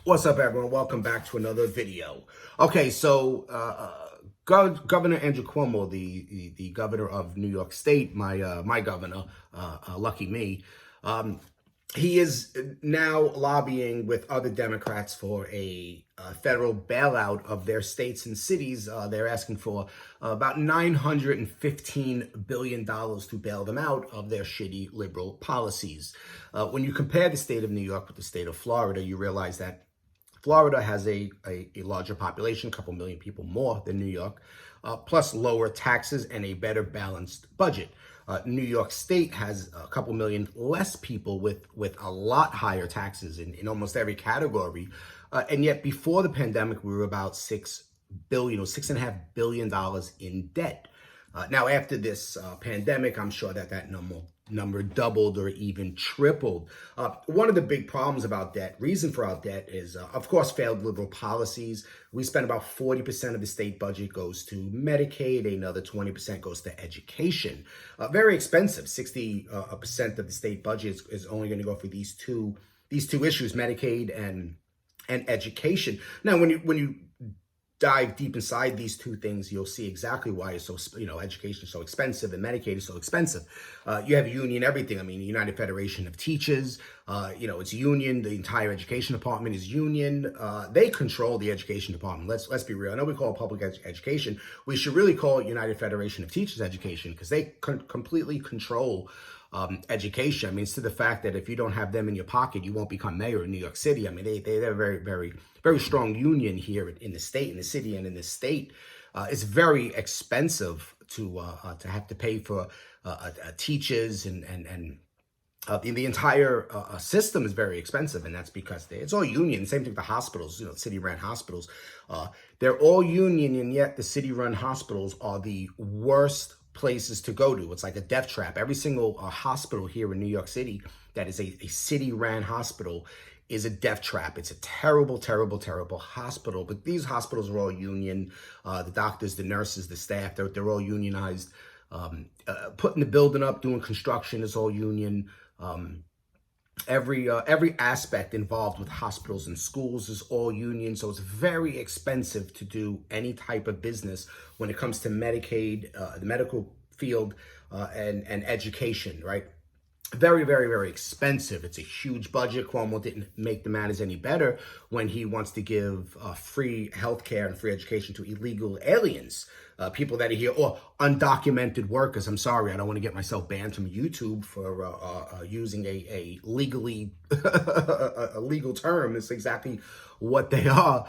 What's up, everyone? Welcome back to another video. Okay, so Governor Andrew Cuomo, the governor of New York State, my governor, lucky me, he is now lobbying with other Democrats for a federal bailout of their states and cities. They're asking for about $915 billion to bail them out of their shitty liberal policies. When you compare the state of New York with the state of Florida, you realize that Florida has a larger population, a couple million people more than New York, plus lower taxes and a better balanced budget. New York State has a couple million less people with a lot higher taxes in almost every category. And yet before the pandemic, we were about $6.5 billion in debt. Now, after this pandemic, I'm sure that number doubled or even tripled. One of the big problems about debt, reason for our debt is, of course, failed liberal policies. We spend about 40% of the state budget goes to Medicaid. Another 20% goes to education. Very expensive. 60% of the state budget is only going to go for these two issues, Medicaid and education. Now, when you dive deep inside these two things, you'll see exactly why it's so, education is so expensive and Medicaid is so expensive. You have union everything. I mean, the United Federation of Teachers, it's union. The entire education department is union. They control the education department. Let's be real. I know we call it public education. We should really call it United Federation of Teachers Education, because they completely control education. I mean, it's to the fact that if you don't have them in your pocket, you won't become mayor in New York City. I mean, they're a very, very, very strong union here in the state, in the city, and in the state. It's very expensive to have to pay for teachers and the entire system is very expensive, and that's because it's all union. Same thing with the hospitals, city-run hospitals. They're all union, and yet the city-run hospitals are the worst places to go to. It's like a death trap. Every single hospital here in New York City that is a city-ran hospital is a death trap. It's a terrible, terrible, terrible hospital. But these hospitals are all union. The doctors, the nurses, the staff, they're all unionized. Putting the building up, doing construction is all union. Every aspect involved with hospitals and schools is all union, so it's very expensive to do any type of business when it comes to Medicaid, the medical field, and education, right? Very, very, very expensive. It's a huge budget. Cuomo didn't make the matters any better when he wants to give free healthcare and free education to illegal aliens, people that are here, or undocumented workers. I'm sorry, I don't want to get myself banned from YouTube for using a legally a legal term. It's exactly what they are.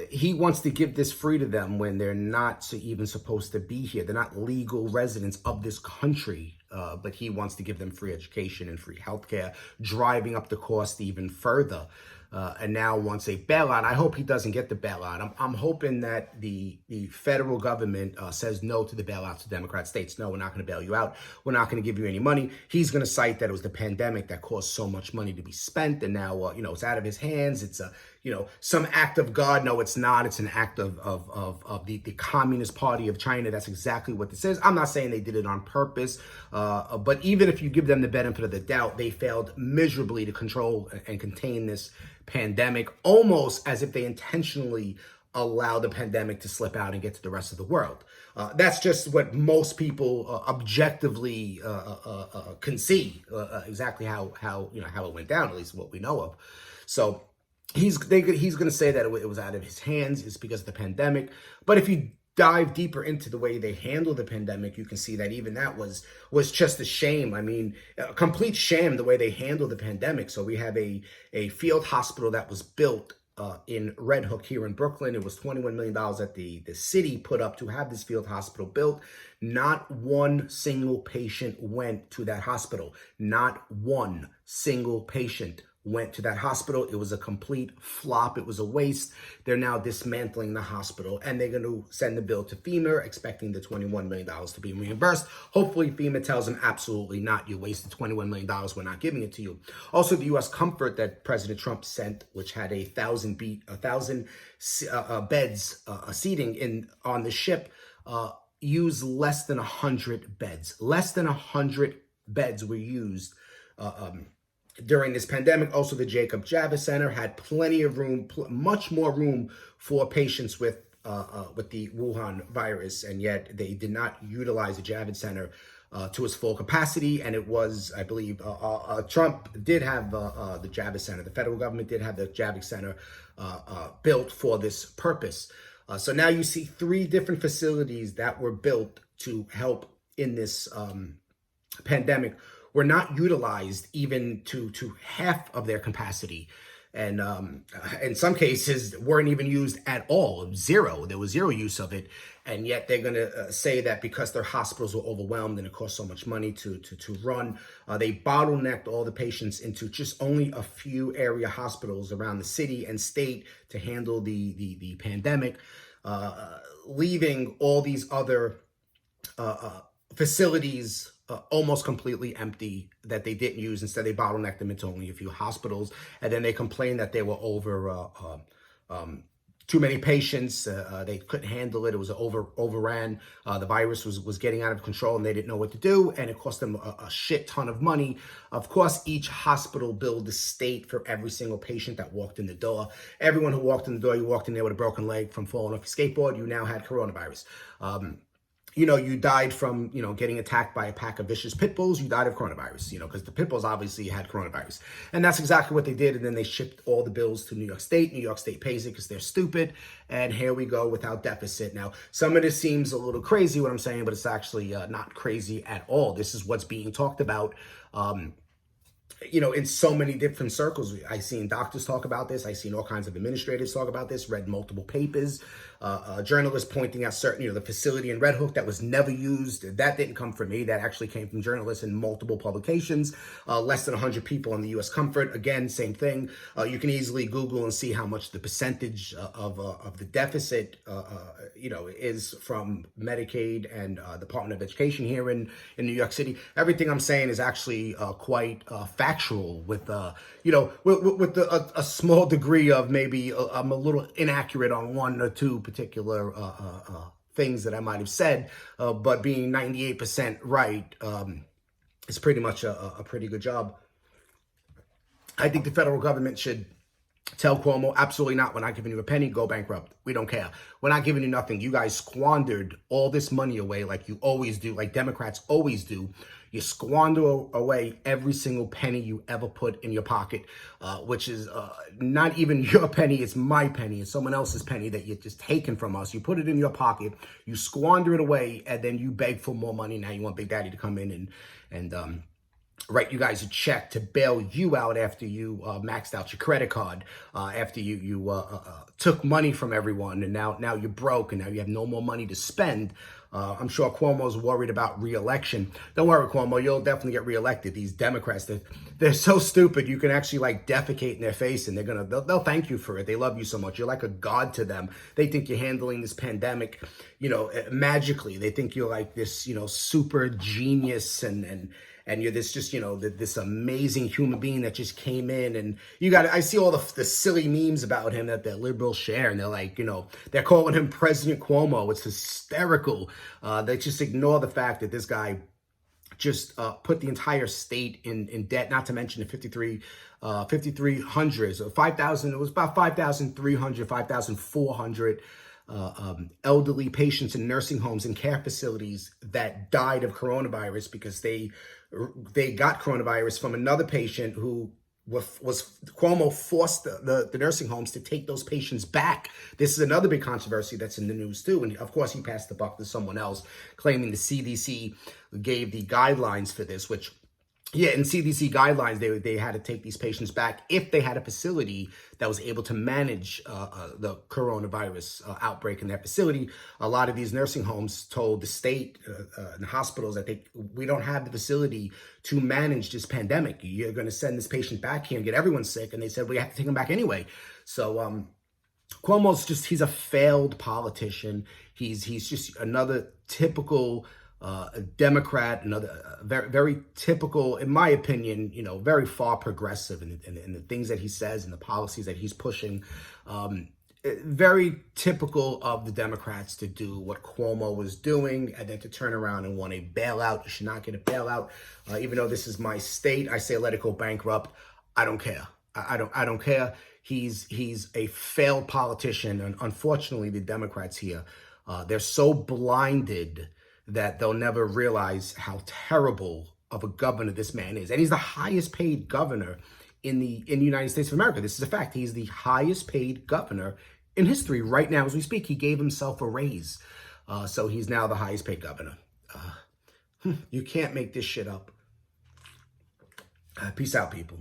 He wants to give this free to them when they're not even supposed to be here. They're not legal residents of this country, but he wants to give them free education and free healthcare, driving up the cost even further. And now wants a bailout. I hope he doesn't get the bailout. I'm hoping that the federal government says no to the bailout to Democrat states. No, we're not going to bail you out. We're not going to give you any money. He's going to cite that it was the pandemic that caused so much money to be spent, and now it's out of his hands. It's some act of God. No, it's not. It's an act of the Communist Party of China. That's exactly what this is. I'm not saying they did it on purpose, but even if you give them the benefit of the doubt, they failed miserably to control and contain this pandemic, almost as if they intentionally allow the pandemic to slip out and get to the rest of the world. That's just what most people objectively can see, exactly how it went down, at least what we know of. So he's going to say that it was out of his hands. It's because of the pandemic. But if you dive deeper into the way they handled the pandemic, you can see that even that was just a shame. I mean, a complete shame the way they handled the pandemic. So we have a field hospital that was built in Red Hook here in Brooklyn. It was $21 million that the city put up to have this field hospital built. Not one single patient went to that hospital. Not one single patient went to that hospital. It was a complete flop. It was a waste. They're now dismantling the hospital, and they're going to send the bill to FEMA, expecting the $21 million to be reimbursed. Hopefully FEMA tells them, absolutely not. You wasted $21 million. We're not giving it to you. Also, the U.S. Comfort that President Trump sent, which had 1,000 beds seating on the ship, used less than 100 beds. Less than 100 beds were used during this pandemic. Also, the Jacob Javits Center had plenty of room, much more room for patients with the Wuhan virus, and yet they did not utilize the Javits Center to its full capacity. And it was, I believe, Trump did have the Javits Center. The federal government did have the Javits Center built for this purpose. So now you see 3 different facilities that were built to help in this pandemic were not utilized even to half of their capacity. And in some cases weren't even used at all. Zero. There was zero use of it. And yet they're going to say that because their hospitals were overwhelmed and it cost so much money to run, they bottlenecked all the patients into just only a few area hospitals around the city and state to handle the pandemic, leaving all these other facilities almost completely empty that they didn't use. Instead, they bottlenecked them into only a few hospitals. And then they complained that they were over too many patients. They couldn't handle it. It was overran. The virus was getting out of control and they didn't know what to do. And it cost them a shit ton of money. Of course, each hospital billed the state for every single patient that walked in the door. Everyone who walked in the door, you walked in there with a broken leg from falling off your skateboard, you now had coronavirus. You died from, getting attacked by a pack of vicious pit bulls. You died of coronavirus, because the pit bulls obviously had coronavirus. And that's exactly what they did. And then they shipped all the bills to New York State. New York State pays it because they're stupid. And here we go without deficit. Now, some of this seems a little crazy, what I'm saying, but it's actually not crazy at all. This is what's being talked about. In so many different circles. I've seen doctors talk about this. I've seen all kinds of administrators talk about this, read multiple papers, journalists pointing out certain, the facility in Red Hook that was never used. That didn't come from me. That actually came from journalists in multiple publications. Less than 100 people on the U.S. Comfort. Again, same thing. You can easily Google and see how much the percentage of the deficit, is from Medicaid and Department of Education here in New York City. Everything I'm saying is actually quite factual with, with a small degree of maybe I'm a little inaccurate on 1 or 2 particular things that I might have said, but being 98% right is pretty much a pretty good job. I think the federal government should tell Cuomo, absolutely not. We're not giving you a penny. Go bankrupt. We don't care. We're not giving you nothing. You guys squandered all this money away like you always do, like Democrats always do. You squander away every single penny you ever put in your pocket, which is not even your penny. It's my penny. It's someone else's penny that you're just taking from us. You put it in your pocket, you squander it away, and then you beg for more money. Now you want Big Daddy to come in and write you guys a check to bail you out after you maxed out your credit card, after you took money from everyone, and now you're broke, and now you have no more money to spend. I'm sure Cuomo's worried about re-election. Don't worry, Cuomo, you'll definitely get re-elected. These Democrats, they're so stupid. You can actually defecate in their face, and they'll thank you for it. They love you so much. You're like a god to them. They think you're handling this pandemic, magically. They think you're like this, super genius and you're this just, this amazing human being that just came in. And I see all the silly memes about him that the liberals share. And they're like, they're calling him President Cuomo. It's hysterical. They just ignore the fact that this guy just put the entire state in debt, not to mention the 5,300, so 5,000, it was about 5,300, 5,400 elderly patients in nursing homes and care facilities that died of coronavirus because they got coronavirus from another patient who was Cuomo forced the nursing homes to take those patients back. This is another big controversy that's in the news too. And of course he passed the buck to someone else, claiming the CDC gave the guidelines for this, which in CDC guidelines, they had to take these patients back if they had a facility that was able to manage the coronavirus outbreak in their facility. A lot of these nursing homes told the state and hospitals that we don't have the facility to manage this pandemic. You're going to send this patient back here and get everyone sick. And they said, we have to take them back anyway. So Cuomo's he's a failed politician. He's just another typical a Democrat, another very, very typical, in my opinion, very far progressive in the things that he says and the policies that he's pushing. very typical of the Democrats to do what Cuomo was doing and then to turn around and want a bailout. You should not get a bailout. Even though this is my state, I say let it go bankrupt. I don't care. I don't care. He's a failed politician, and unfortunately, the Democrats here, they're so blinded that they'll never realize how terrible of a governor this man is. And he's the highest paid governor in the United States of America. This is a fact. He's the highest paid governor in history right now as we speak. He gave himself a raise. So he's now the highest paid governor. You can't make this shit up. Peace out, people.